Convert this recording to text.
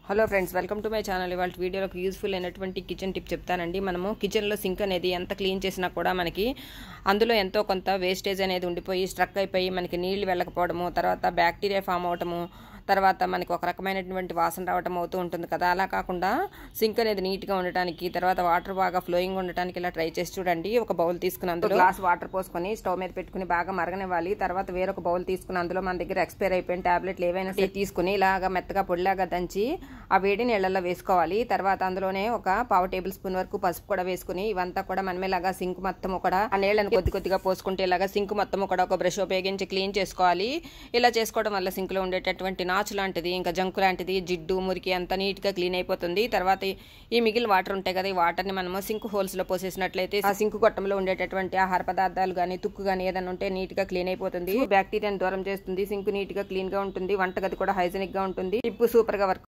Hello friends, welcome to my channel. ఇవాళ వీడియోలో useful అయినటువంటి కిచెన్ టిప్ చెప్తానండి. మనము కిచెన్లో సింక్ అనేది ఎంత క్లీన్ చేసినా కూడా మనకి అందులో ఎంతో కొంత వేస్టేజ్ అనేది ఉండిపోయి స్ట్రక్ అయిపోయి మనకి నీళ్లు వెళ్ళకపోవడము, తర్వాత బ్యాక్టీరియా ఫామ్ అవటము, తర్వాత మనకి ఒక రకమైనటువంటి వాసన రావటం అవుతూ ఉంటుంది కదా. అలా కాకుండా సింక్ అనేది నీట్గా ఉండటానికి, తర్వాత వాటర్ బాగా ఫ్లోయింగ్ ఉండటానికి ఇలా ట్రై చేసి చూడండి. ఒక బౌల్ తీసుకుని అందులో గ్లాస్ వాటర్ పోసుకొని స్టవ్ మీద పెట్టుకుని బాగా మరగనివ్వాలి. తర్వాత వేరొక బౌల్ తీసుకుని అందులో మన దగ్గర ఎక్స్పైర్ అయిపోయిన టాబ్లెట్లు ఏవైనా తీసుకుని ఇలాగా మెత్తగా పొడిలాగా దంచి ఆ వేడి నీళ్ళల్లో వేసుకోవాలి. తర్వాత అందులోనే ఒక 1/2 టేబుల్ స్పూన్ వరకు పసుపు కూడా వేసుకుని ఇవంతా కూడా మనమేలాగా సింక్ మొత్తం కూడా ఆ నీళ్ళని కొద్దిగా పోసుకుంటే ఇలాగా సింక్ మొత్తం కూడా ఒక బ్రష్ ఉపయోగించి క్లీన్ చేసుకోవాలి. ఇలా చేసుకోవడం వల్ల సింక్ లో ఉండేటటువంటి నాచు లాంటిది, ఇంకా జంకు లాంటిది, జిడ్డు, మురికి అంతా నీట్ గా క్లీన్ అయిపోతుంది. తర్వాత ఈ మిగిలిన వాటర్ ఉంటాయి కదా, ఈ వాటర్ ని మనము సింక్ హోల్స్ లో పోసేసినట్లయితే ఆ సింక్ గొట్టంలో ఉండేటటువంటి ఆహార పదార్థాలు గానీ, తుక్కు గానీ ఏదైనా ఉంటే నీట్ గా క్లీన్ అయిపోతుంది. బ్యాక్టీరియాని దూరం చేస్తుంది. సింక్ నీట్ గా క్లీన్ గా ఉంటుంది. వంటగది కూడా హైజీనిక్ గా ఉంటుంది. టిప్ సూపర్ గా వర్క్